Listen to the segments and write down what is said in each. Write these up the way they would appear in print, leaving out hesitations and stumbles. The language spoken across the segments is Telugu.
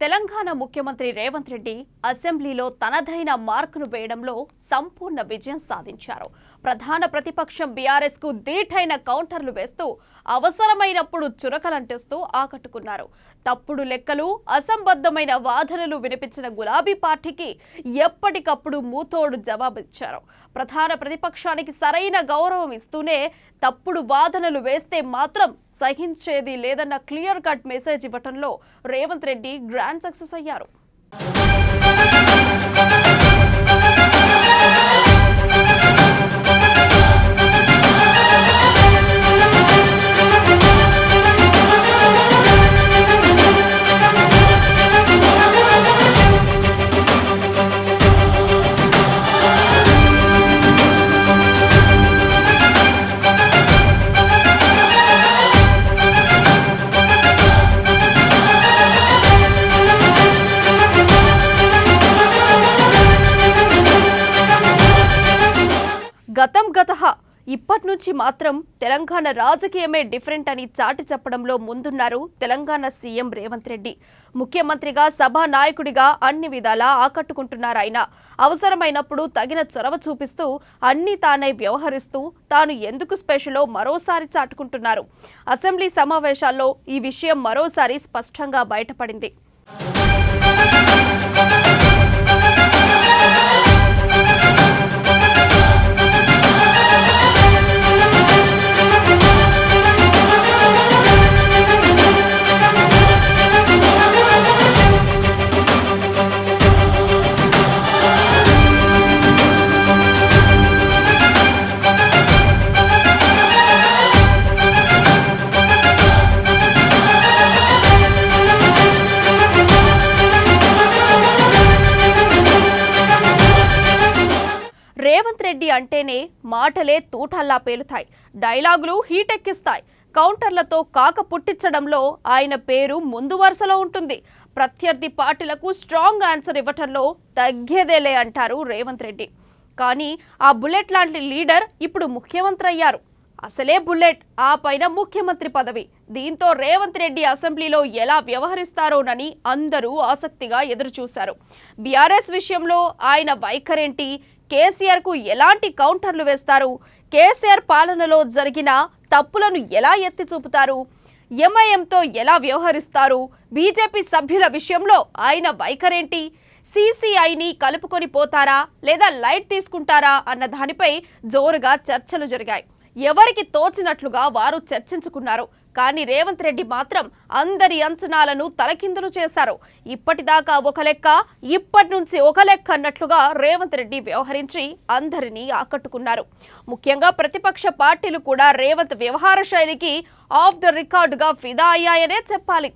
తెలంగాణ ముఖ్యమంత్రి రేవంత్ రెడ్డి అసెంబ్లీలో తనదైన మార్కును వేయడంలో సంపూర్ణ విజయం సాధించారు. ప్రధాన ప్రతిపక్షం బీఆర్ఎస్ కు ధీటైన కౌంటర్లు వేస్తూ అవసరమైనప్పుడు చురకలంటిస్తూ ఆకట్టుకున్నారు. తప్పుడు లెక్కలు, అసంబద్ధమైన వాదనలు వినిపించిన గులాబీ పార్టీకి ఎప్పటికప్పుడు మూతోడు జవాబిచ్చారు. ప్రధాన ప్రతిపక్షానికి సరైన గౌరవం ఇస్తూనే తప్పుడు వాదనలు వేస్తే మాత్రం సహించేది లేదన్న క్లియర్ కట్ మెసేజ్ ఇవ్వటంలో రేవంత్ రెడ్డి గ్రాండ్ సక్సెస్ అయ్యారు. ఇప్పటి నుంచి మాత్రం తెలంగాణ రాజకీయమే డిఫరెంట్ అని చాటి చెప్పడంలో ముందున్నారు తెలంగాణ సీఎం రేవంత్ రెడ్డి. ముఖ్యమంత్రిగా, సభా నాయకుడిగా అన్ని విధాలా ఆకట్టుకుంటున్నారు ఆయన. అవసరమైనప్పుడు తగిన చొరవ చూపిస్తూ అన్ని తానే వ్యవహరిస్తూ తాను ఎందుకు స్పెషలో మరోసారి చాటుకుంటున్నారు. అసెంబ్లీ సమావేశాల్లో ఈ విషయం మరోసారి స్పష్టంగా బయటపడింది. రేవంత్ రెడ్డి అంటేనే మాటలే తూటల్లా పేలుతాయి, డైలాగులు హీటెక్కిస్తాయి. కౌంటర్లతో కాక పుట్టించడంలో ఆయన పేరు ముందు వరుసలో ఉంటుంది. ప్రత్యర్థి పార్టీలకు స్ట్రాంగ్ ఆన్సర్ ఇవ్వటంలో తగ్గేదేలే అంటారు రేవంత్ రెడ్డి. కానీ ఆ బుల్లెట్ లాంటి లీడర్ ఇప్పుడు ముఖ్యమంత్రి అయ్యారు. అసలే బుల్లెట్, ఆ పైన ముఖ్యమంత్రి పదవి. దీంతో రేవంత్ రెడ్డి అసెంబ్లీలో ఎలా వ్యవహరిస్తారోనని అందరూ ఆసక్తిగా ఎదురుచూశారు. బీఆర్ఎస్ విషయంలో ఆయన వైఖరేంటి? కేసీఆర్ కు ఎలాంటి కౌంటర్లు వేస్తారు? కేసీఆర్ పాలనలో జరిగిన తప్పులను ఎలా ఎత్తి చూపుతారు? ఎంఐఎంతో ఎలా వ్యవహరిస్తారు? బీజేపీ సభ్యుల విషయంలో ఆయన వైఖరేంటి? సీసీఐని కలుపుకొని పోతారా లేదా లైట్ తీసుకుంటారా అన్న దానిపై జోరుగా చర్చలు జరిగాయి. ఎవరికి తోచినట్లుగా వారు చర్చించుకున్నారు. కానీ రేవంత్ రెడ్డి మాత్రం అందరి అంచనాలను తలకిందులు చేశారు. ఇప్పటిదాకా ఒక లెక్క, ఇప్పటి నుంచి ఒక లెక్క అన్నట్లుగా రేవంత్ రెడ్డి వ్యవహరించి అందరినీ ఆకట్టుకున్నారు. ముఖ్యంగా ప్రతిపక్ష పార్టీలు కూడా రేవంత్ వ్యవహార శైలికి ఆఫ్ ద రికార్డుగా ఫిదా అయ్యాయనే చెప్పాలి.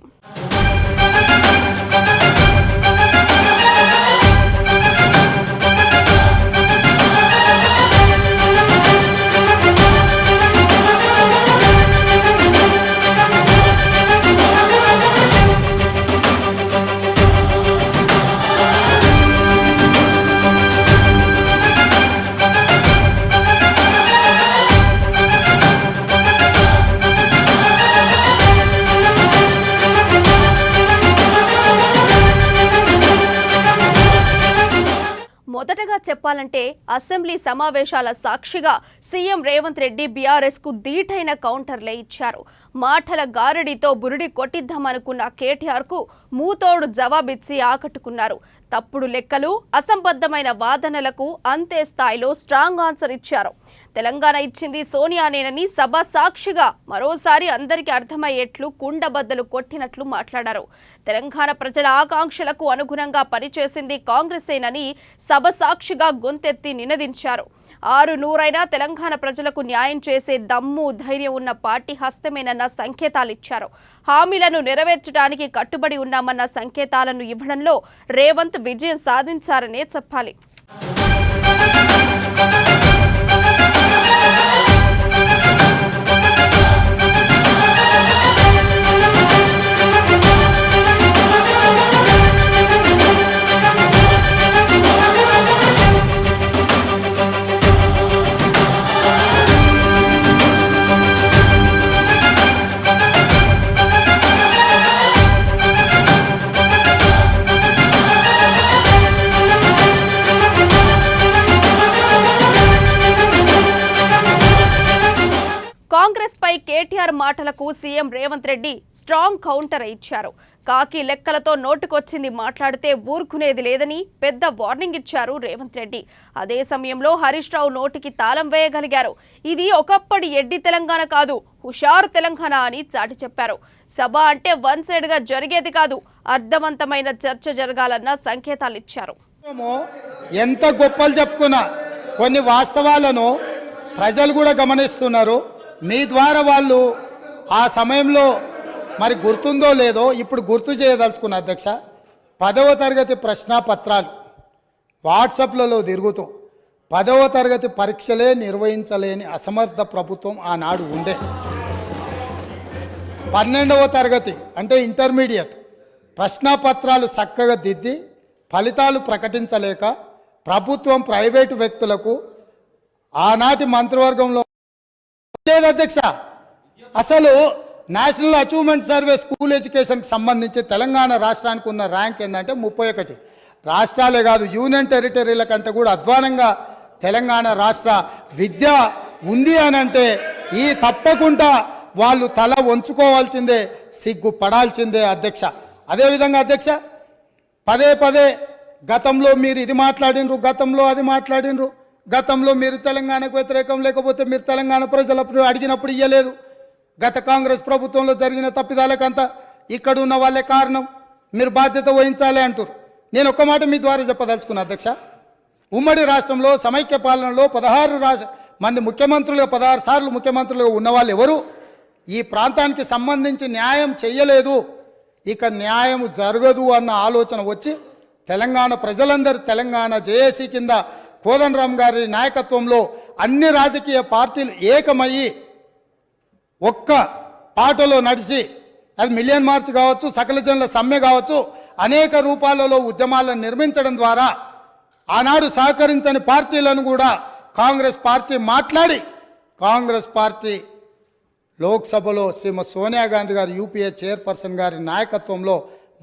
మొదటగా చెప్పాలంటే అసెంబ్లీ సమావేశాల సాక్షిగా సీఎం రేవంత్ రెడ్డి బీఆర్ఎస్ కు ధీటైన కౌంటర్లే ఇచ్చారు. మాటల గారడితో బురుడి కొట్టిద్దామనుకున్న కేటీఆర్ కు మూతోడు జవాబిచ్చి ఆకట్టుకున్నారు. తప్పుడు లెక్కలు, అసంబద్ధమైన వాదనలకు అంతే స్థాయిలో స్ట్రాంగ్ ఆన్సర్ ఇచ్చారు. తెలంగాణ ఇచ్చింది సోనియానేనని సభ సాక్షిగా మరోసారి అందరికీ అర్థమయ్యేట్లు కుండబద్దలు కొట్టినట్లు మాట్లాడారు. తెలంగాణ ప్రజల ఆకాంక్షలకు అనుగుణంగా పనిచేసింది కాంగ్రెసేనని సభ సాక్షిగా గొంతెత్తి నినదించారు. 600 తెలంగాణ ప్రజలకు న్యాయం చేసే దమ్ము, ధైర్యం ఉన్న పార్టీ హస్తమేనన్న సంకేతాలిచ్చారు. హామీలను నెరవేర్చడానికి కట్టుబడి ఉన్నామన్న సంకేతాలను ఇవ్వడంలో రేవంత్ విజయం సాధించారనే చెప్పాలి. పై కేటీఆర్ మాటలకు CM Revanth Reddy strong counter ఇచ్చారు. కాకి లెక్కలతో నోటుకొచ్చింది మాట్లాడితే ఊరుకునేది లేదని పెద్ద వార్నింగ్ ఇచ్చారు రేవంత్ రెడ్డి. అదే సమయంలో హరీష్ రావు నోటికి తాళం వేయగలిగారు. ఇది ఒకప్పటి ఎడ్డి తెలంగాణ కాదు, హుషారు తెలంగాణ అని చాటి చెప్పారు. సభ అంటే వన్ సైడ్ గా జరిగేది కాదు, అర్థవంతమైన చర్చ జరగాలన్న సంకేతాలు ఇచ్చారు. ఎంత గొప్పలు చెప్పుకున్నా కొన్ని వాస్తవాలను ప్రజలు కూడా గమనిస్తున్నారు. మీ ద్వారా వాళ్ళు ఆ సమయంలో మరి గుర్తుందో లేదో ఇప్పుడు గుర్తు చేయదలుచుకున్న అధ్యక్ష, 10వ తరగతి ప్రశ్నాపత్రాలు వాట్సాప్లలో తిరుగుతూ 10వ తరగతి పరీక్షలే నిర్వహించలేని అసమర్థ ప్రభుత్వం ఆనాడు ఉండే. 12వ తరగతి అంటే ఇంటర్మీడియట్ ప్రశ్నాపత్రాలు చక్కగా దిద్ది ఫలితాలు ప్రకటించలేక ప్రభుత్వం ప్రైవేటు వ్యక్తులకు ఆనాటి మంత్రివర్గంలో లేదు అధ్యక్ష. అసలు నేషనల్ అచీవ్మెంట్ సర్వే స్కూల్ ఎడ్యుకేషన్కి సంబంధించి తెలంగాణ రాష్ట్రానికి ఉన్న ర్యాంక్ ఏంటంటే 31. రాష్ట్రాలే కాదు యూనియన్ టెరిటరీల కంటే కూడా అధ్వానంగా తెలంగాణ రాష్ట్ర విద్య ఉంది అని అంటే ఈ తప్పకుండా వాళ్ళు తల వంచుకోవాల్సిందే, సిగ్గుపడాల్సిందే అధ్యక్ష. అదేవిధంగా అధ్యక్ష, పదే గతంలో మీరు ఇది మాట్లాడినరు, గతంలో అది మాట్లాడినరు, గతంలో మీరు తెలంగాణకు వ్యతిరేకం లేకపోతే మీరు తెలంగాణ ప్రజలప్పుడు అడిగినప్పుడు ఇయ్యలేదు. గత కాంగ్రెస్ ప్రభుత్వంలో జరిగిన తప్పిదాలకంతా ఇక్కడ ఉన్న వాళ్ళే కారణం, మీరు బాధ్యత వహించాలి అంటారు. నేను ఒక్క మాట మీ ద్వారా చెప్పదలుచుకున్నా అధ్యక్ష. ఉమ్మడి రాష్ట్రంలో సమైక్య పాలనలో 16 మంది ముఖ్యమంత్రులుగా 16 సార్లు ముఖ్యమంత్రులుగా ఉన్నవాళ్ళు ఎవరు ఈ ప్రాంతానికి సంబంధించి న్యాయం చెయ్యలేదు, ఇక న్యాయం జరగదు అన్న ఆలోచన వచ్చి తెలంగాణ ప్రజలందరూ తెలంగాణ జేఏసీ కింద కోదండరామ్ గారి నాయకత్వంలో అన్ని రాజకీయ పార్టీలు ఏకమయ్యి ఒక్క పాటలో నడిచి, అది మిలియన్ మార్చ్ కావచ్చు, సకల జనుల సమ్మె కావచ్చు, అనేక రూపాలలో ఉద్యమాలను నిర్మించడం ద్వారా ఆనాడు సహకరించని పార్టీలను కూడా కాంగ్రెస్ పార్టీ మాట్లాడి కాంగ్రెస్ పార్టీ లోక్సభలో శ్రీమతి సోనియా గాంధీ గారు యూపీఏ చైర్పర్సన్ గారి నాయకత్వంలో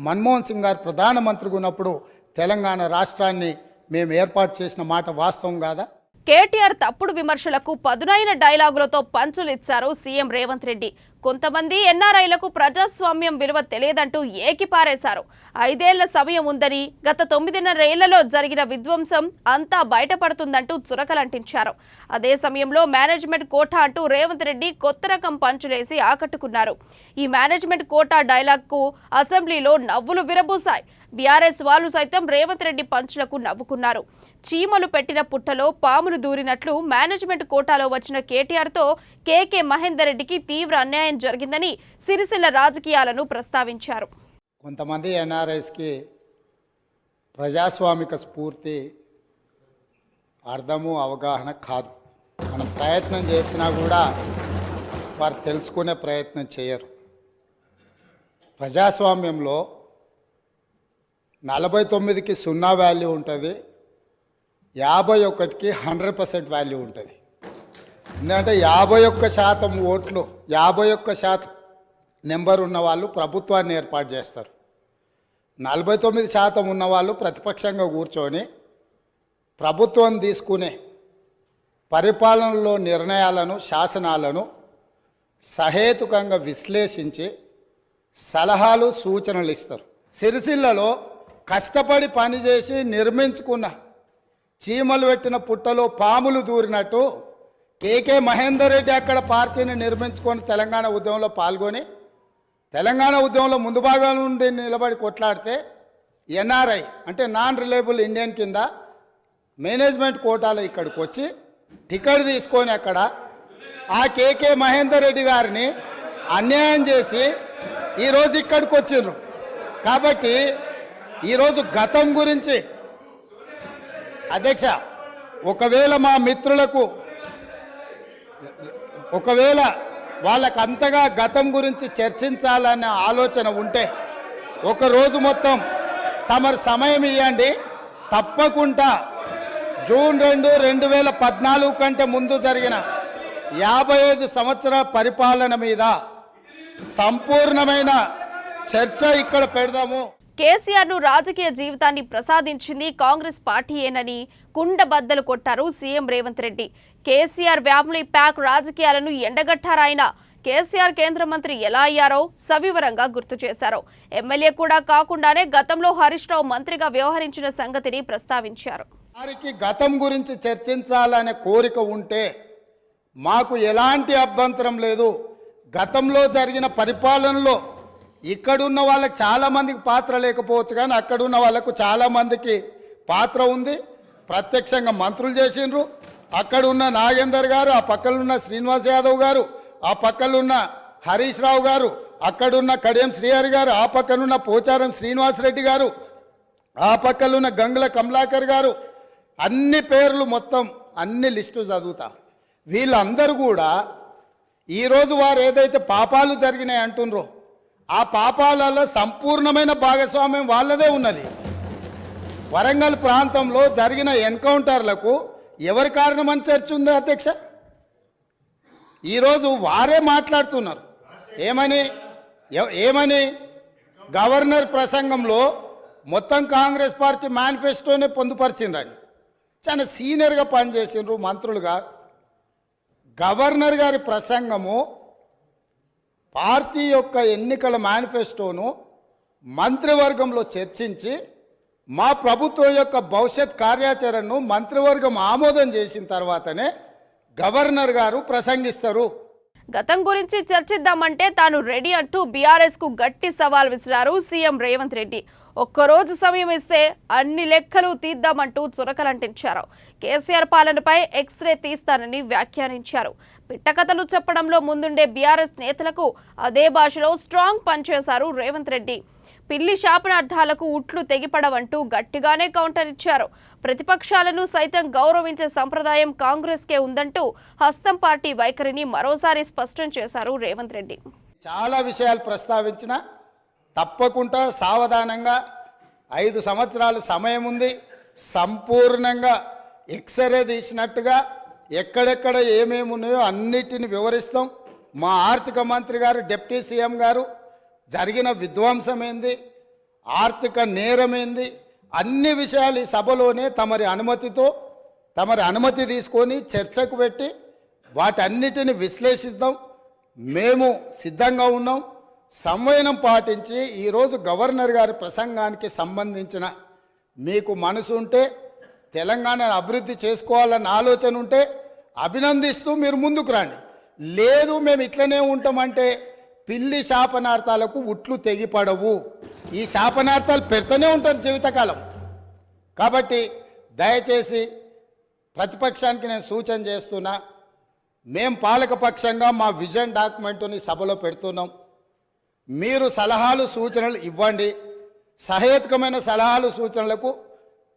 మన్మోహన్ సింగ్ గారు ప్రధానమంత్రిగా ఉన్నప్పుడు తెలంగాణ రాష్ట్రాన్ని మేము ఏర్పాటు చేసిన మాట వాస్తవం కాదా? కేటీఆర్ తప్పుడు విమర్శలకు పదునైన డైలాగులతో పంచులు ఇచ్చారు సీఎం రేవంత్ రెడ్డి. కొంతమంది ఎన్ఆర్ఐలకు ప్రజాస్వామ్యం విలువ తెలియదంటూ ఏకిపారేశారు. 5 ఏళ్ల సమయం ఉందని, గత 9.5 ఏళ్లలో జరిగిన విధ్వంసం అంతా బయటపడుతుందంటూ చురకలంటించారు. అదే సమయంలో మేనేజ్మెంట్ కోటా అంటూ రేవంత్ రెడ్డి కొత్త రకం పంచులేసి ఆకట్టుకున్నారు. ఈ మేనేజ్మెంట్ కోటా డైలాగ్కు అసెంబ్లీలో నవ్వులు విరబూశాయి. బీఆర్ఎస్ వాళ్ళు సైతం రేవంత్ రెడ్డి పంచులకు నవ్వుకున్నారు. చీమలు పెట్టిన పుట్టలో పాములు దూరినట్లు మేనేజ్మెంట్ కోటాలో వచ్చిన కేటీఆర్తో కేకే మహేందర్ రెడ్డికి తీవ్ర అన్యాయం జరిగిందని సిరిసిల్ల రాజకీయాలను ప్రస్తావించారు. కొంతమంది ఎన్ఆర్ఐస్కి ప్రజాస్వామిక స్ఫూర్తి అర్థము అవగాహన కాదు. మనం ప్రయత్నం చేసినా కూడా వారు తెలుసుకునే ప్రయత్నం చేయరు. ప్రజాస్వామ్యంలో 49కి 0 వాల్యూ ఉంటుంది, 51కి 100% వాల్యూ ఉంటుంది. ఎందుకంటే 51% ఓట్లు 51% నెంబర్ ఉన్న వాళ్ళు ప్రభుత్వాన్ని ఏర్పాటు చేస్తారు. 49% ఉన్నవాళ్ళు ప్రతిపక్షంగా కూర్చొని ప్రభుత్వం తీసుకునే పరిపాలనలో నిర్ణయాలను, శాసనాలను సహేతుకంగా విశ్లేషించి సలహాలు, సూచనలు ఇస్తారు. సిరిసిల్లలో కష్టపడి పనిచేసి నిర్మించుకున్న చీమలు పెట్టిన పుట్టలో పాములు దూరినట్టు కేకే మహేందర్ రెడ్డి అక్కడ పార్టీని నిర్మించుకొని తెలంగాణ ఉద్యమంలో పాల్గొని తెలంగాణ ఉద్యమంలో ముందు భాగం నుండి నిలబడి కొట్లాడితే ఎన్ఆర్ఐ అంటే నాన్ రిలయబుల్ ఇండియన్ కింద మేనేజ్మెంట్ కోటాలో ఇక్కడికి వచ్చి టికెట్ తీసుకొని అక్కడ ఆ కేకే మహేందర్ రెడ్డి గారిని అన్యాయం చేసి ఈరోజు ఇక్కడికి వచ్చిండ్రు. కాబట్టి ఈరోజు గతం గురించి అధ్యక్ష, ఒకవేళ మా మిత్రులకు వాళ్ళకు అంతగా గతం గురించి చర్చించాలనే ఆలోచన ఉంటే ఒకరోజు మొత్తం తమరు సమయం ఇవ్వండి. తప్పకుండా జూన్ 2, 2014 కంటే ముందు జరిగిన 55 సంవత్సరాల పరిపాలన మీద సంపూర్ణమైన చర్చ ఇక్కడ పెడదాము. కేసీఆర్ ను రాజకీయ జీవితాన్ని ప్రసాదించింది కాంగ్రెస్ పార్టీయేనని కుండబద్దలు కొట్టారు CM Revanth Reddy. KCR family pack రాజకీయాలను ఎండగట్టారాయన. కేసీఆర్ కేంద్ర మంత్రి ఎలా అయ్యారో సవివరంగా గుర్తు చేశారు. ఎమ్మెల్యే కూడా కాకుండానే గతంలో హరీష్ రావు మంత్రిగా వ్యవహరించిన సంగతిని ప్రస్తావించారు. వారికి గతం గురించి చర్చించాలనే కోరిక ఉంటే మాకు ఎలాంటి అభ్యంతరం లేదు. గతంలో జరిగిన పరిపాలనలో ఇక్కడున్న వాళ్ళకి చాలామందికి పాత్ర లేకపోవచ్చు, కానీ అక్కడున్న వాళ్ళకు చాలామందికి పాత్ర ఉంది. ప్రత్యక్షంగా మంత్రులు చేసిండ్రు. అక్కడున్న నాగేందర్ గారు, ఆ పక్కనున్న శ్రీనివాస్ యాదవ్ గారు, ఆ పక్కనున్న హరీష్ రావు గారు, అక్కడున్న కడియం శ్రీహరి గారు, ఆ పక్కనున్న పోచారం శ్రీనివాసరెడ్డి గారు, ఆ పక్కనున్న గంగుల కమలాకర్ గారు, అన్ని పేర్లు మొత్తం అన్ని లిస్టు చదువుతా. వీళ్ళందరూ కూడా ఈరోజు వారు ఏదైతే పాపాలు జరిగినాయి అంటుండ్రో ఆ పాపాలలో సంపూర్ణమైన భాగస్వామ్యం వాళ్ళదే ఉన్నది. వరంగల్ ప్రాంతంలో జరిగిన ఎన్కౌంటర్లకు ఎవరి కారణమని చర్చ ఉంది అధ్యక్ష? ఈరోజు వారే మాట్లాడుతున్నారు. ఏమని గవర్నర్ ప్రసంగంలో మొత్తం కాంగ్రెస్ పార్టీ మేనిఫెస్టోనే పొందుపరిచిండ్రని చాలా సీనియర్గా పనిచేసిండ్రు మంత్రులుగా. గవర్నర్ గారి ప్రసంగము పార్టీ యొక్క ఎన్నికల మేనిఫెస్టోను మంత్రివర్గంలో చర్చించి మా ప్రభుత్వం యొక్క భవిష్యత్ కార్యాచరణను మంత్రివర్గం ఆమోదం చేసిన తర్వాతనే గవర్నర్ గారు ప్రసంగిస్తారు. గతం గురించి చర్చిద్దామంటే తాను రెడీ అంటూ బీఆర్ఎస్ కు గట్టి సవాల్ విసిరారు సీఎం రేవంత్ రెడ్డి. ఒక్కరోజు సమయం ఇస్తే అన్ని లెక్కలు తీద్దామంటూ చురకలంటించారు. కేసీఆర్ పాలనపై ఎక్స్రే తీస్తానని వ్యాఖ్యానించారు. పిట్టకథలు చెప్పడంలో ముందుండే బీఆర్ఎస్ నేతలకు అదే భాషలో స్ట్రాంగ్ పనిచేశారు రేవంత్ రెడ్డి. పిల్లి శాపనార్థాలకు ఉట్లు తెగిపడవంటూ గట్టిగానే కౌంటర్ ఇచ్చారు. ప్రతిపక్షాలను సైతం గౌరవించే సంప్రదాయం కాంగ్రెస్కే ఉందంటూ హస్తం పార్టీ వైఖరిని మరోసారి స్పష్టం చేశారు రేవంత్ రెడ్డి. చాలా విషయాలు ప్రస్తావించిన తప్పకుండా సావధానంగా 5 సంవత్సరాల సమయం ఉంది. సంపూర్ణంగా ఎక్స్రే తీసినట్టుగా ఎక్కడెక్కడ ఏమేమి ఉన్నాయో అన్నిటిని వివరిస్తాం. మా ఆర్థిక మంత్రి గారు, డిప్యూటీ సీఎం గారు జరిగిన విధ్వంసం ఏంది, ఆర్థిక నేరమేంది, అన్ని విషయాలు ఈ సభలోనే తమరి అనుమతి తీసుకొని చర్చకు పెట్టి వాటన్నిటిని విశ్లేషిద్దాం. మేము సిద్ధంగా ఉన్నాం. సంవయనం పాటించి ఈరోజు గవర్నర్ గారి ప్రసంగానికి సంబంధించిన మీకు మనసు ఉంటే, తెలంగాణను అభివృద్ధి చేసుకోవాలన్న ఆలోచన ఉంటే అభినందిస్తూ మీరు ముందుకు రండి. లేదు మేము ఇట్లనే ఉంటామంటే పిల్లి శాపనార్థాలకు ఉట్లు తెగిపడవు. ఈ శాపనార్థాలు పెడుతూనే ఉంటారు జీవితకాలం. కాబట్టి దయచేసి ప్రతిపక్షానికి నేను సూచన చేస్తున్నా, మేం పాలకపక్షంగా మా విజన్ డాక్యుమెంటుని సభలో పెడుతున్నాం. మీరు సలహాలు సూచనలు ఇవ్వండి. సహేతుకమైన సలహాలు సూచనలకు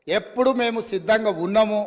ఎప్పుడు మేము సిద్ధంగా ఉన్నాము.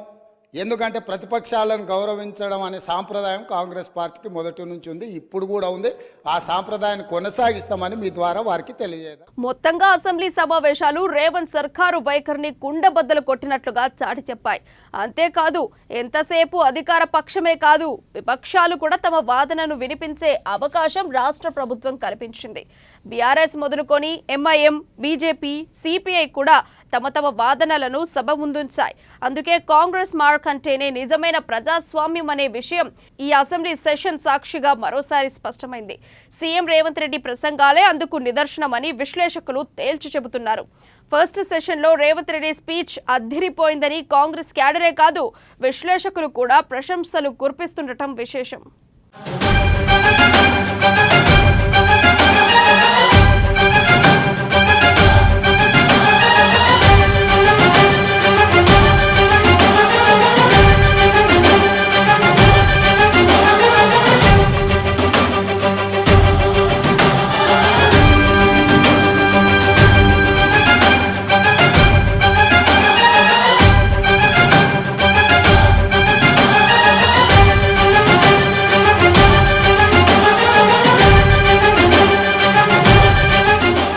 ఎందుకంటే ప్రతిపక్షాలను గౌరవించడం అనే సాంప్రదాయం కాంగ్రెస్ పార్టీకి మొదటి నుంచి ఉంది, ఇప్పుడు కూడా ఉంది. ఆ సాంప్రదాయాన్ని కొనసాగిస్తామని మీ ద్వారా వారికి తెలియజేద్దాం. మొత్తంగా అసెంబ్లీ సమావేశాలు రేవంత్ సర్కారు వైఖరిని కుండబద్దలు కొట్టినట్లుగా చాటి చెప్పాయి. అంతేకాదు ఎంతసేపు అధికార పక్షమే కాదు విపక్షాలు కూడా తమ వాదనను వినిపించే అవకాశం రాష్ట్ర ప్రభుత్వం కల్పించింది. బీఆర్ఎస్ మొదలుకొని ఎంఐఎం, బీజేపీ, సిపిఐ కూడా తమ వాదనలను సభ ముందుంచాయి. అందుకే కాంగ్రెస్ మార్క్ అంటేనే నిజమైన ప్రజాస్వామ్యం అనే విషయం ఈ అసెంబ్లీ సెషన్ సాక్షిగా మరోసారి స్పష్టమైంది. సీఎం రేవంత్ రెడ్డి ప్రసంగాలే అందుకు నిదర్శనమని విశ్లేషకులు తేల్చి చెబుతున్నారు. ఫస్ట్ సెషన్లో రేవంత్ రెడ్డి స్పీచ్ అద్దిరిపోయిందని కాంగ్రెస్ క్యాడరే కాదు విశ్లేషకులు కూడా ప్రశంసలు కురిపిస్తుండటం విశేషం.